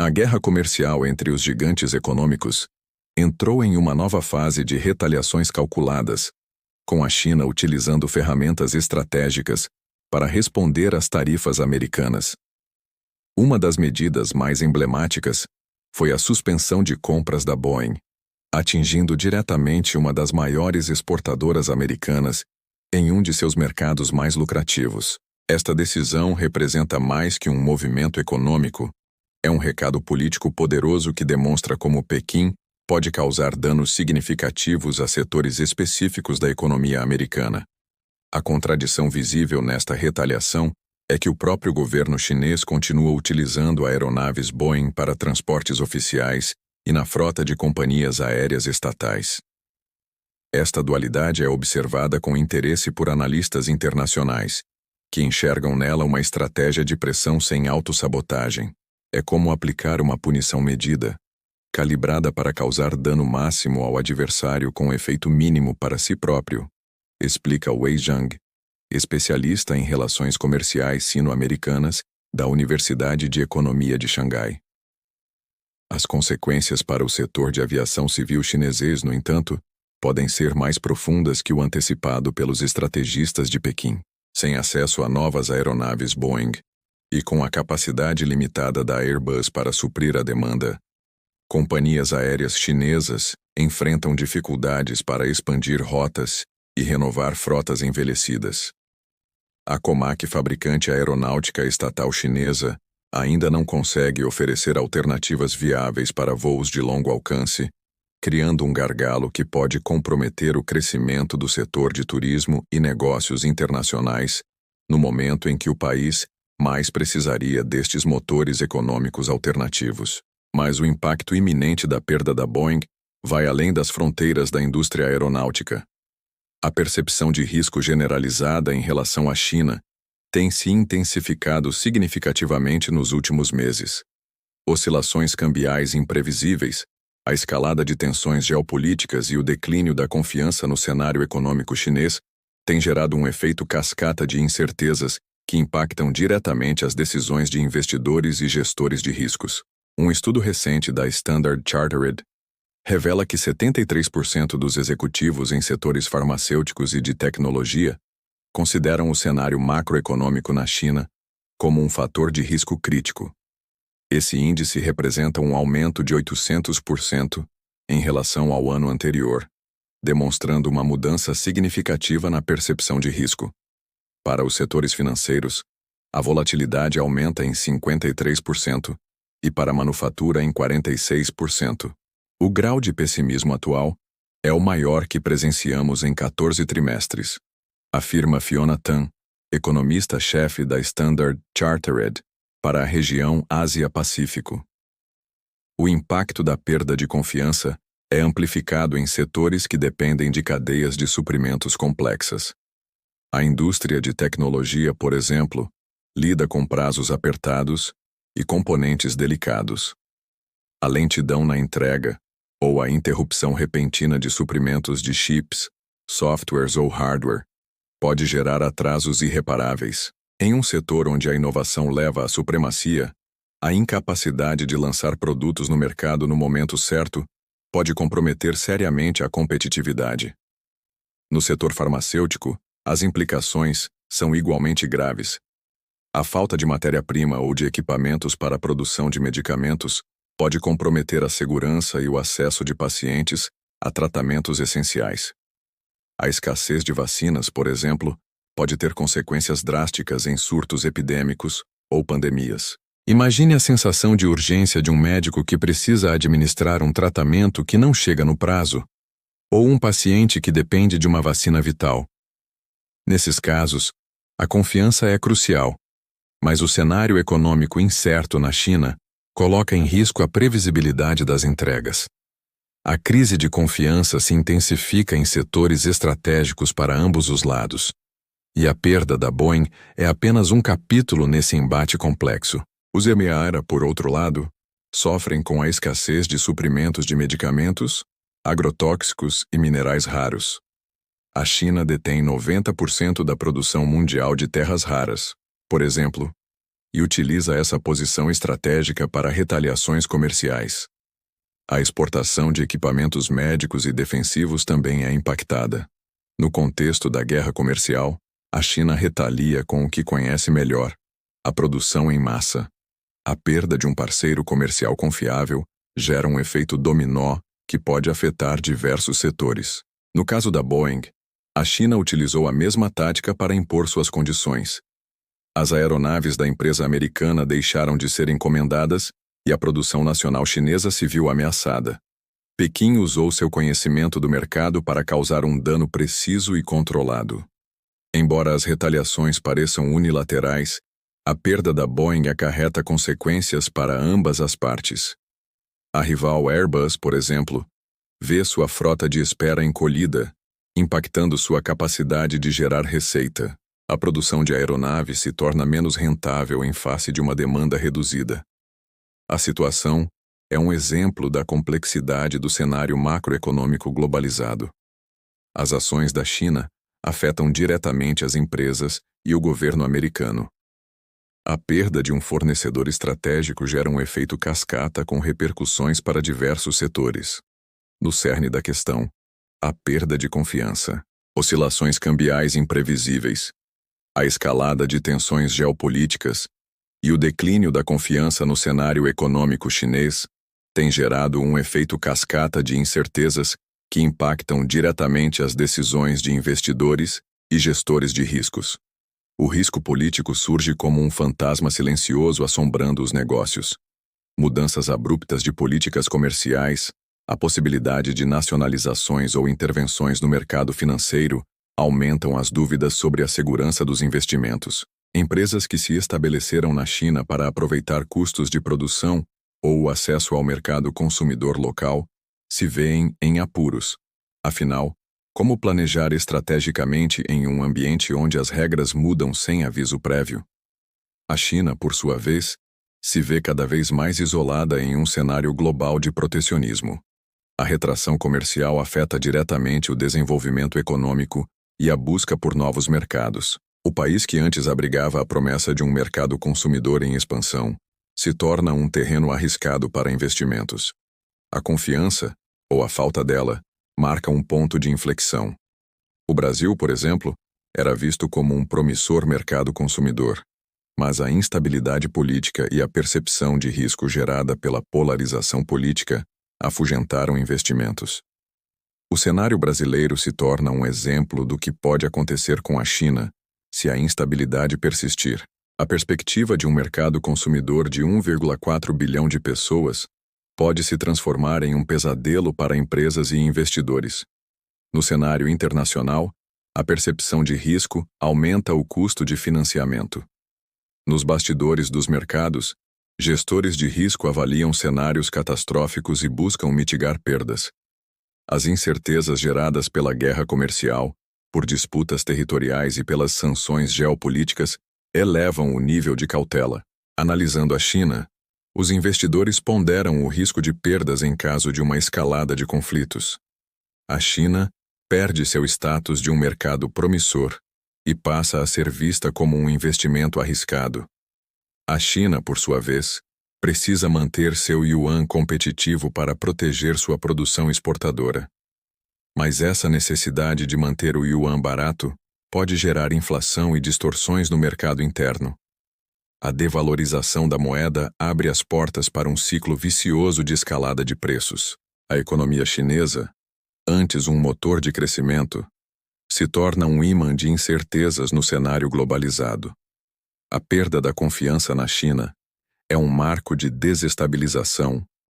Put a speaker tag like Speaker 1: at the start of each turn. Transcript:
Speaker 1: A guerra comercial entre os gigantes econômicos entrou em uma nova fase de retaliações calculadas, com a China utilizando ferramentas estratégicas para responder às tarifas americanas. Uma das medidas mais emblemáticas foi a suspensão de compras da Boeing, atingindo diretamente uma das maiores exportadoras americanas em um de seus mercados mais lucrativos. Esta decisão representa mais que um movimento econômico. É um recado político poderoso que demonstra como Pequim pode causar danos significativos a setores específicos da economia americana. A contradição visível nesta retaliação é que o próprio governo chinês continua utilizando aeronaves Boeing para transportes oficiais e na frota de companhias aéreas estatais. Esta dualidade é observada com interesse por analistas internacionais, que enxergam nela uma estratégia de pressão sem autossabotagem. É como aplicar uma punição medida, calibrada para causar dano máximo ao adversário com efeito mínimo para si próprio, explica Wei Zhang, especialista em relações comerciais sino-americanas da Universidade de Economia de Xangai. As consequências para o setor de aviação civil chinês, no entanto, podem ser mais profundas que o antecipado pelos estrategistas de Pequim. Sem acesso a novas aeronaves Boeing e com a capacidade limitada da Airbus para suprir a demanda, companhias aéreas chinesas enfrentam dificuldades para expandir rotas e renovar frotas envelhecidas. A Comac, fabricante aeronáutica estatal chinesa, ainda não consegue oferecer alternativas viáveis para voos de longo alcance, criando um gargalo que pode comprometer o crescimento do setor de turismo e negócios internacionais, no momento em que o país mais precisaria destes motores econômicos alternativos. Mas o impacto iminente da perda da Boeing vai além das fronteiras da indústria aeronáutica. A percepção de risco generalizada em relação à China tem se intensificado significativamente nos últimos meses. Oscilações cambiais imprevisíveis, a escalada de tensões geopolíticas e o declínio da confiança no cenário econômico chinês têm gerado um efeito cascata de incertezas que impactam diretamente as decisões de investidores e gestores de riscos. Um estudo recente da Standard Chartered revela que 73% dos executivos em setores farmacêuticos e de tecnologia consideram o cenário macroeconômico na China como um fator de risco crítico. Esse índice representa um aumento de 800% em relação ao ano anterior, demonstrando uma mudança significativa na percepção de risco. Para os setores financeiros, a volatilidade aumenta em 53% e para a manufatura em 46%. O grau de pessimismo atual é o maior que presenciamos em 14 trimestres, afirma Fiona Tan, economista-chefe da Standard Chartered, para a região Ásia-Pacífico. O impacto da perda de confiança é amplificado em setores que dependem de cadeias de suprimentos complexas. A indústria de tecnologia, por exemplo, lida com prazos apertados e componentes delicados. A lentidão na entrega ou a interrupção repentina de suprimentos de chips, softwares ou hardware pode gerar atrasos irreparáveis. Em um setor onde a inovação leva à supremacia, a incapacidade de lançar produtos no mercado no momento certo pode comprometer seriamente a competitividade. No setor farmacêutico, as implicações são igualmente graves. A falta de matéria-prima ou de equipamentos para a produção de medicamentos pode comprometer a segurança e o acesso de pacientes a tratamentos essenciais. A escassez de vacinas, por exemplo, pode ter consequências drásticas em surtos epidêmicos ou pandemias. Imagine a sensação de urgência de um médico que precisa administrar um tratamento que não chega no prazo, ou um paciente que depende de uma vacina vital. Nesses casos, a confiança é crucial, mas o cenário econômico incerto na China coloca em risco a previsibilidade das entregas. A crise de confiança se intensifica em setores estratégicos para ambos os lados. E a perda da Boeing é apenas um capítulo nesse embate complexo. Os EMEA, por outro lado, sofrem com a escassez de suprimentos de medicamentos, agrotóxicos e minerais raros. A China detém 90% da produção mundial de terras raras, por exemplo, e utiliza essa posição estratégica para retaliações comerciais. A exportação de equipamentos médicos e defensivos também é impactada. No contexto da guerra comercial, a China retalia com o que conhece melhor: a produção em massa. A perda de um parceiro comercial confiável gera um efeito dominó que pode afetar diversos setores. No caso da Boeing, a China utilizou a mesma tática para impor suas condições. As aeronaves da empresa americana deixaram de ser encomendadas e a produção nacional chinesa se viu ameaçada. Pequim usou seu conhecimento do mercado para causar um dano preciso e controlado. Embora as retaliações pareçam unilaterais, a perda da Boeing acarreta consequências para ambas as partes. A rival Airbus, por exemplo, vê sua frota de espera encolhida, impactando sua capacidade de gerar receita. A produção de aeronaves se torna menos rentável em face de uma demanda reduzida. A situação é um exemplo da complexidade do cenário macroeconômico globalizado. As ações da China afetam diretamente as empresas e o governo americano. A perda de um fornecedor estratégico gera um efeito cascata com repercussões para diversos setores. No cerne da questão, a perda de confiança, oscilações cambiais imprevisíveis, a escalada de tensões geopolíticas e o declínio da confiança no cenário econômico chinês têm gerado um efeito cascata de incertezas que impactam diretamente as decisões de investidores e gestores de riscos. O risco político surge como um fantasma silencioso assombrando os negócios. Mudanças abruptas de políticas comerciais, a possibilidade de nacionalizações ou intervenções no mercado financeiro aumentam as dúvidas sobre a segurança dos investimentos. Empresas que se estabeleceram na China para aproveitar custos de produção ou o acesso ao mercado consumidor local se veem em apuros. Afinal, como planejar estrategicamente em um ambiente onde as regras mudam sem aviso prévio? A China, por sua vez, se vê cada vez mais isolada em um cenário global de protecionismo. A retração comercial afeta diretamente o desenvolvimento econômico e a busca por novos mercados. O país que antes abrigava a promessa de um mercado consumidor em expansão se torna um terreno arriscado para investimentos. A confiança, ou a falta dela, marca um ponto de inflexão. O Brasil, por exemplo, era visto como um promissor mercado consumidor, mas a instabilidade política e a percepção de risco gerada pela polarização política afugentaram investimentos. O cenário brasileiro se torna um exemplo do que pode acontecer com a China se a instabilidade persistir. A perspectiva de um mercado consumidor de 1,4 bilhão de pessoas pode se transformar em um pesadelo para empresas e investidores. No cenário internacional, a percepção de risco aumenta o custo de financiamento. Nos bastidores dos mercados, gestores de risco avaliam cenários catastróficos e buscam mitigar perdas. As incertezas geradas pela guerra comercial, por disputas territoriais e pelas sanções geopolíticas elevam o nível de cautela. Analisando a China, os investidores ponderam o risco de perdas em caso de uma escalada de conflitos. A China perde seu status de um mercado promissor e passa a ser vista como um investimento arriscado. A China, por sua vez, precisa manter seu yuan competitivo para proteger sua produção exportadora. Mas essa necessidade de manter o yuan barato pode gerar inflação e distorções no mercado interno. A devalorização da moeda abre as portas para um ciclo vicioso de escalada de preços. A economia chinesa, antes um motor de crescimento, se torna um ímã de incertezas no cenário globalizado. A perda da confiança na China é um marco de desestabilização